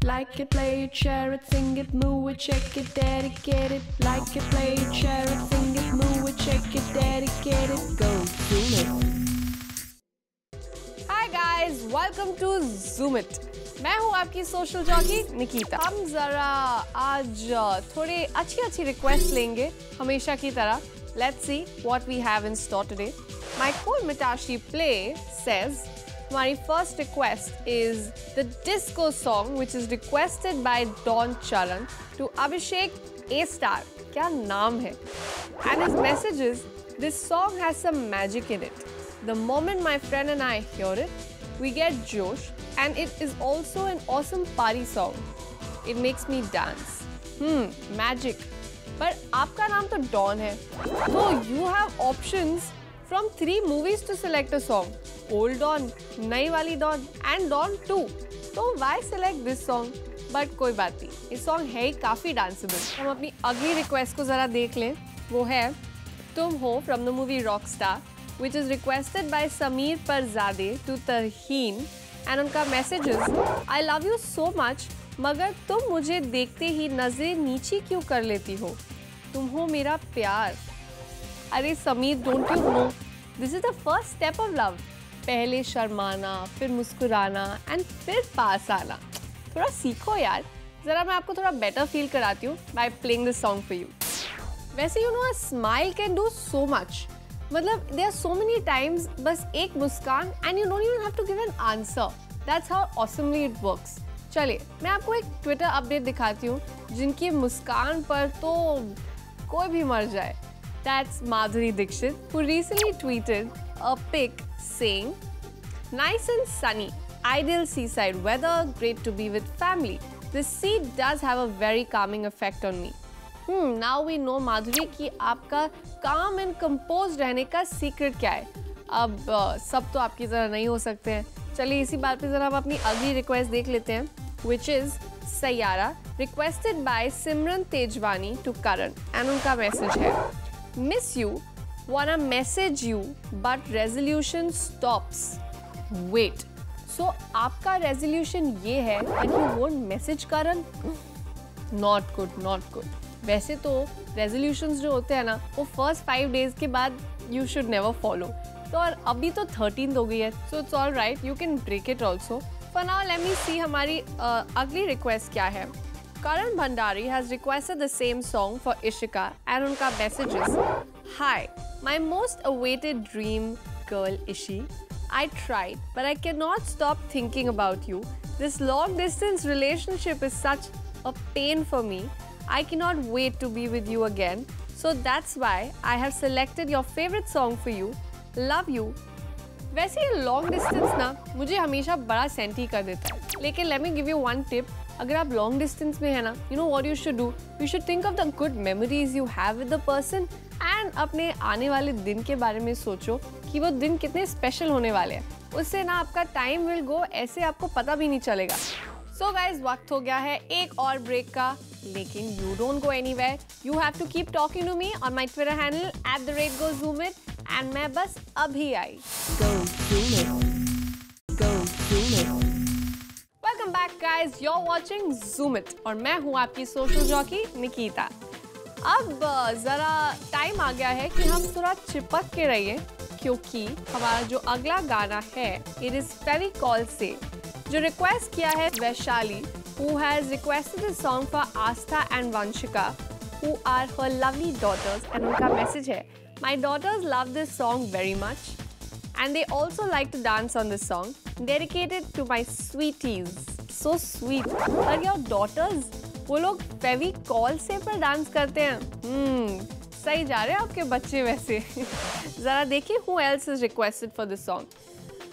Like it, play it, share it, sing it, move it, check it, dedicate it. Like it, play it, share it, sing it, move it, check it, dedicate it. Go Zoom it. Hi guys, welcome to Zoom it. मैं हूँ आपकी social jockey Nikita. हम जरा आज थोड़े अच्छी request लेंगे हमेशा की तरह। Let's see what we have in store today. My cool Mitashi Play says, my first request is the disco song which is requested by Don Charan to Abhishek A-Star. क्या नाम है? And his message is, this song has some magic in it. The moment my friend and I hear it, we get josh, and it is also an awesome party song. It makes me dance. Magic. पर आपका नाम तो Don है. So you have options from 3 movies to select a song. Old Don, नई वाली Don and Don 2. तो why select this song? But कोई बात नहीं. ये song है ही काफी danceable. हम अपनी अगली request को जरा देख लें. वो है तुम हो from the movie Rockstar, which is requested by Sameer Parzade to Tarheen, and उनका message is, I love you so much, मगर तुम मुझे देखते ही नजरें नीची क्यों कर लेती हो? तुम हो मेरा प्यार. अरे Sameer, don't you know? This is the first step of love. पहले शर्माना, फिर मुस्कुराना, and फिर पास आना. थोड़ा सीखो यार. जरा मैं आपको थोड़ा better feel कराती हूँ by playing this song for you. वैसे you know a smile can do so much. मतलब there are so many times बस एक मुस्कान and you don't even have to give an answer. That's how awesomely it works. चलिए, मैं आपको एक Twitter update दिखाती हूँ जिनकी मुस्कान पर तो कोई भी मर जाए. That's Madhuri Dixit, who recently tweeted a pic saying, nice and sunny, ideal seaside weather, great to be with family. This sea does have a very calming effect on me. Now we know Madhuri कि आपका calm and composed रहने का secret क्या है. अब सब तो आपकी तरह नहीं हो सकते हैं. चलिए इसी बात पे जरा हम अपनी अगली रिक्वेस्ट देख लेते हैं, which is Sayyara, requested by Simran Tejwani to Karan, and उनका मैसेज है, miss you, wanna message you, but resolution stops. Wait, so आपका resolution ये है that you won't message Karan? Not good, not good. वैसे तो resolutions जो होते हैं ना, वो first 5 days के बाद you should never follow. तो और अभी तो 13th हो गई है, so it's all right, you can break it also. For now, let me see हमारी अगली request क्या है. Karan Bhandari has requested the same song for Ishika, and उनका message is, hi, my most awaited dream girl Ishi. I tried, but I cannot stop thinking about you. This long distance relationship is such a pain for me. I cannot wait to be with you again. So that's why I have selected your favorite song for you. Love you. वैसे ये long distance ना मुझे हमेशा बड़ा senti कर देता है. लेकिन let me give you one tip. अगर आप long distance में है ना, you know what you should do? You should think of the good memories you have with the person and अपने आने वाले दिन के बारे में सोचो कि वो दिन कितने special होने वाले हैं. उससे ना आपका time will go ऐसे आपको पता भी नहीं चलेगा. So guys, वक्त हो गया है एक और break का. लेकिन you don't go anywhere. You have to keep talking to me on my Twitter handle @GoZoomIt. And मैं बस अभी आई. Go Zoom it. Go Zoom it. Welcome back guys. You're watching Zoom it. और मैं हूँ आपकी social jockey Nikita. अब जरा time आ गया है कि हम थोड़ा चिपक के रहिए, क्योंकि हमारा जो अगला गाना है It is Fevicol से जो रिक्वेस्ट किया है Vaishali, who has requested this song for Astha and Vanshika, who are her lovely daughters, and उनका मैसेज है, my daughters love this song very much and they also like to dance on this song, dedicated to my sweeties. So sweet. But your daughters, वो लोग Fevicol से पर dance करते हैं. सही जा रहे हैं आपके बच्चे वैसे. जरा देखिए who else is requested for this song.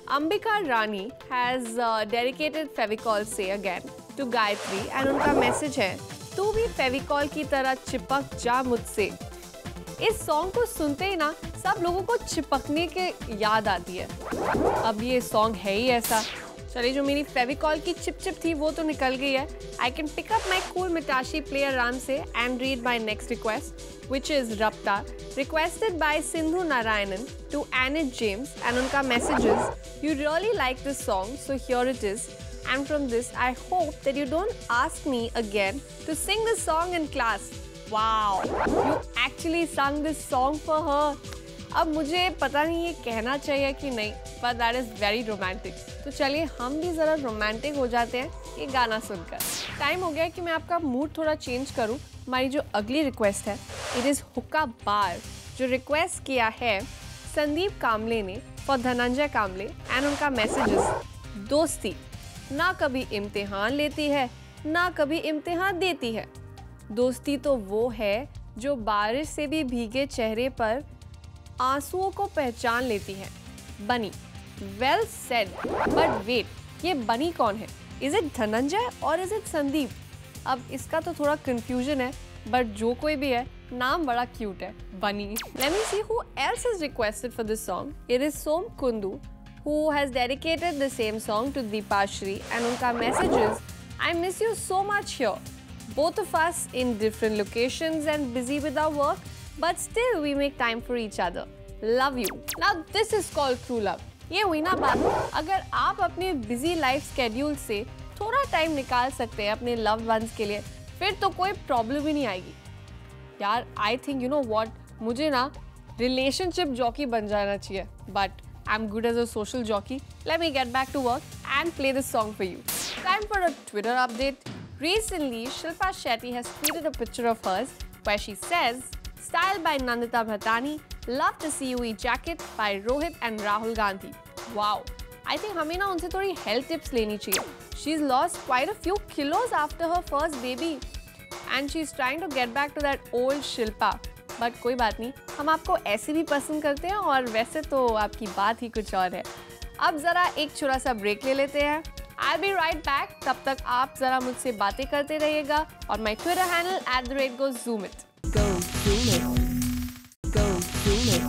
Ambika Rani has dedicated Fevicol से again to Gayatri, and उनका मैसेज है, तू भी Fevicol की तरह चिपक जा मुझसे. इस सॉन्ग को सुनते ही ना सब लोगों को चिपकने के याद आती है. अब ये सॉन्ग है ही ऐसा. चलिए, जो मेरी फेविकॉल की चिप चिप थी वो तो निकल गई है. I can pick up my cool Mitashi play आराम से and read my next request which is रप्ता, requested by Sindhu Narayanan to एनिट जेम्स, एंड उनका message is, you really like this song so here it is. and from this I hope that you don't ask me again to sing this song in class. Wow, you actually sung this song for her. अब मुझे पता नहीं ये कहना चाहिए कि नहीं, but that is very romantic. तो चलिए हम भी ज़रा रोमांटिक हो जाते हैं ये गाना सुनकर. टाइम हो गया कि मैं आपका मूड थोड़ा चेंज करूं. हमारी जो अगली रिक्वेस्ट है, इट इज़ हुक्का बार, जो रिक्वेस्ट किया है संदीप कामले ने फॉर धनंजय कामले एंड उनका मैसेजेस. दोस्ती ना कभी इम्तिहान लेती है ना कभी इम्तिहान देती है. दोस्ती तो वो है जो बारिश से भी भीगे चेहरे पर आंसुओं को पहचान लेती है. बनी. वेल सेड, बट वेट, ये बनी कौन है? इज इट धनंजय और इज इट संदीप? अब इसका तो थोड़ा कंफ्यूजन है, बट जो कोई भी है नाम बड़ा क्यूट है, bunny. Let me see who else has requested for this song. It is Som Kundu who has dedicated the same song to Deepashri and unka messages. I miss you so much here. Both of us in different locations and busy with our work, but still we make time for each other. Love you. Now this is called true love. ये हुई ना बात. अगर आप अपने busy life schedule से थोड़ा time निकाल सकते हैं अपने loved ones के लिए, फिर तो कोई प्रॉब्लम ही नहीं आएगी. यार I think you know what, मुझे ना relationship jockey बन जाना चाहिए, but I'm good as a social jockey. Let me get back to work and play this song for you. Time for a Twitter update. Recently, Shilpa Shetty has tweeted a picture of hers where she says, "Styled by Nandita Bhattani, love to see you eat jacket by Rohit and Rahul Gandhi." Wow. I think हमें ना उनसे थोड़ी health tips लेनी चाहिए. She's lost quite a few kilos after her first baby, and she's trying to get back to that old Shilpa. But कोई बात नहीं, हम आपको ऐसे भी पसंद करते हैं और वैसे तो आपकी बात ही कुछ और है. अब ज़रा एक छोटा सा ब्रेक ले लेते हैं. I'll be right back. तब तक आप ज़रा मुझसे बातें करते रहिएगा और my Twitter handle @GoZoomIt. Go zoom it. Go zoom it.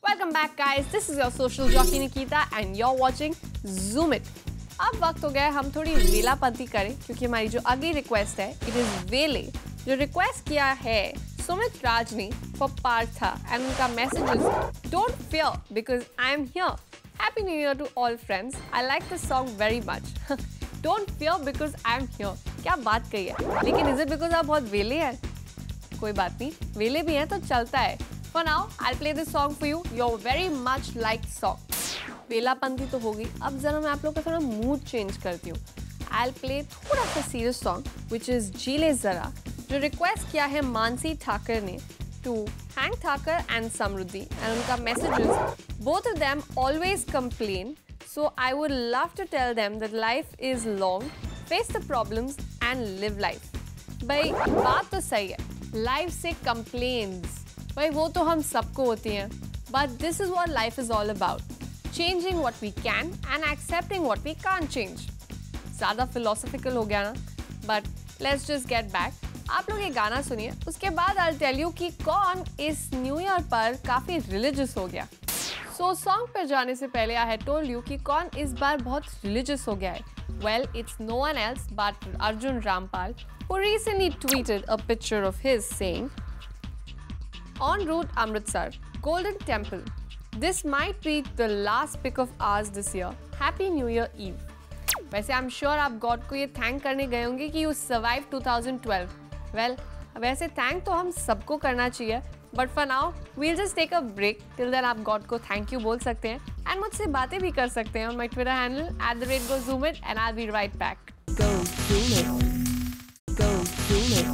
Welcome back guys. This is your social jockey Nikita and you're watching Zoom It. अब वक्त हो गया है हम थोड़ी वेलापंती करें क्योंकि हमारी जो अगली रिक्वेस्ट है इट इज़ वेले, जो रिक्वेस्ट किया है सुमित राज ने फॉर पार्था एंड उनका message is don't fear because I am here. Happy New Year to all friends. I like this song very much. Don't fear because I am here. क्या बात कही है, लेकिन इज इट बिकॉज आप बहुत वेले हैं? कोई बात नहीं, वेले भी हैं तो चलता है. For now I play this song for you, your very much like song. Velapanti तो होगी, अब जरा मैं आप लोग का थोड़ा मूड चेंज करती हूँ. आई प्ले थोड़ा सा सीरियस सॉन्ग विच इज जीले जरा, जो रिक्वेस्ट किया है मानसी ठाकर ने to Hank Thakar and Samriddhi and उनका messages both of them always complain, so I would love to tell them that life is long, face the problems and live life. भाई बात तो सही है, लाइफ से कंप्लेन्स भाई वो तो हम सबको होती हैं, but this is what life is all about, changing what we can and accepting what we can't change. ज़्यादा फिलोसफिकल हो गया ना, but let's just get back. आप लोग ये गाना सुनिए, उसके बाद आई टेल यू कि कौन इस न्यू ईयर पर काफ़ी रिलीजियस हो गया. सो सॉन्ग पर जाने से पहले आई हैड टोल्ड यू कि कौन इस बार बहुत रिलीजियस हो गया है. Well, it's no one else but Arjun Rampal, who recently tweeted a picture of his saying, "En route Amritsar, Golden Temple. This might be the last pic of ours this year. Happy New Year Eve." वैसे I am sure आप God को ये thank करने गए होंगे कि you survive 2012. Well, वैसे thank तो हम सबको करना चाहिए, but for now we'll just take a break. Till then आप गॉड को थैंक यू बोल सकते हैं एंड मुझसे बातें भी कर सकते हैं on my Twitter handle @GoZoomIt and I will B right back. Go zoom it. Go zoom it.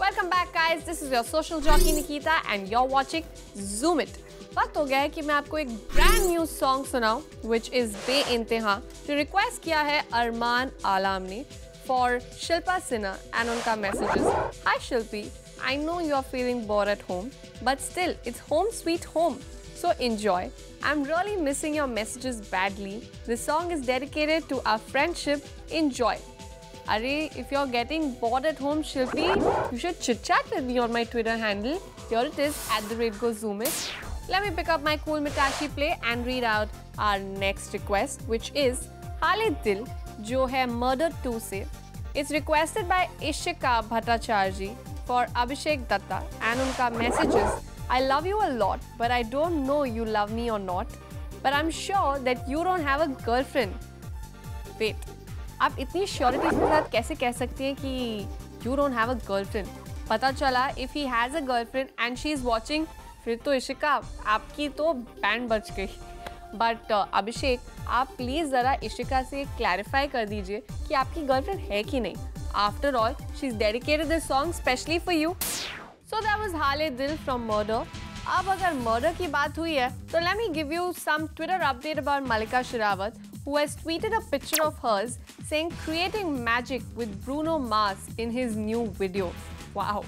Welcome back guys, this is your social jockey Nikita and you're watching Zoom It. वक्त हो गया है कि मैं आपको एक brand new song सुनाऊं which is बेइंतहा, जो रिक्वेस्ट किया है अरमान आलम ने फॉर शिल्पा सिन्हा एंड उनका messages. Hi Shilpi, I know you are feeling bored at home, but still it's home sweet home, so enjoy. I'm really missing your messages badly. This song is dedicated to our friendship. Enjoy. Arey, if you're getting bored at home, Shilpi, you should chit chat with me on my Twitter handle. Here it is @GoZoomIt. Let me pick up my cool Mitashi play and read out our next request, which is Hale Dil, जो है Murder 2 से. It's requested by Ishika Bhattacharya for Abhishek Datta and उनका message is, I love you a lot, but I don't know you love me or not, but I'm sure that you don't have a girlfriend. Wait, आप इतनी surety के साथ कैसे कह सकती हैं कि you don't have a girlfriend? पता चला if he has a girlfriend and she is watching, फिर तो इशिका आपकी तो बैंड बज गई। बट अभिषेक, आप प्लीज जरा इशिका से क्लैरिफाई कर दीजिए कि आपकी गर्लफ्रेंड है कि नहीं। After all she is dedicated this song specially for you. So that was हाले दिल फ्रॉम मर्डर। अब अगर मर्डर की बात हुई है तो let me give you some Twitter update about Mallika Sherawat, who has tweeted a picture of hers saying creating magic with Bruno Mars in his new video. Wow!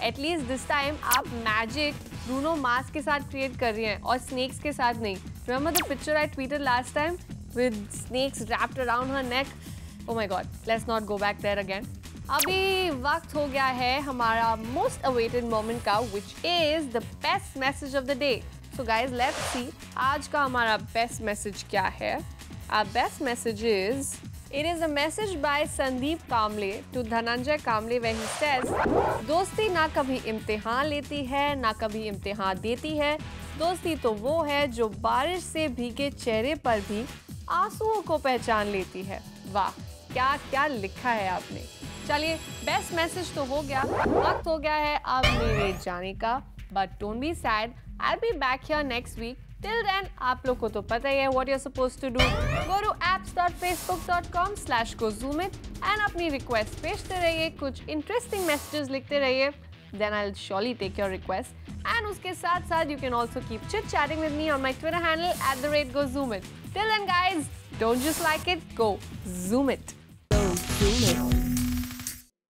At least this time आप magic Bruno Mars के साथ create कर रही हैं और snakes के साथ नहीं। Remember the picture I tweeted last time with snakes wrapped around her neck? Oh my God! Let's not go back there again. अभी वक्त हो गया है हमारा most awaited moment का, which is the best message of the day. So guys, let's see आज का हमारा best message क्या है? Our best message is, it is a message by Sandeep Kamble to Dhananjay Kamble where he says, दोस्ती ना कभी इम्तिहान लेती है ना कभी इम्तिहान देती है, दोस्ती तो वो है जो बारिश से भीगे चेहरे पर भी आंसुओं को पहचान लेती है। वाह, क्या क्या लिखा है आपने। चलिए, बेस्ट मैसेज तो हो गया, वक्त हो गया है अब मेरे जाने का। But don't be sad, I will be back here next week. Till then, आप लोग को तो पता ही है what you're supposed to do. Go to apps.facebook.com/gozoomit and अपनी request भेजते रहिए, कुछ interesting messages लिखते रहिए. Then I'll surely take your request. And उसके साथ साथ you can also keep chit chatting with me on my Twitter handle @gozoomit. Till then, guys, don't just like it, go zoom it. Go zoom it.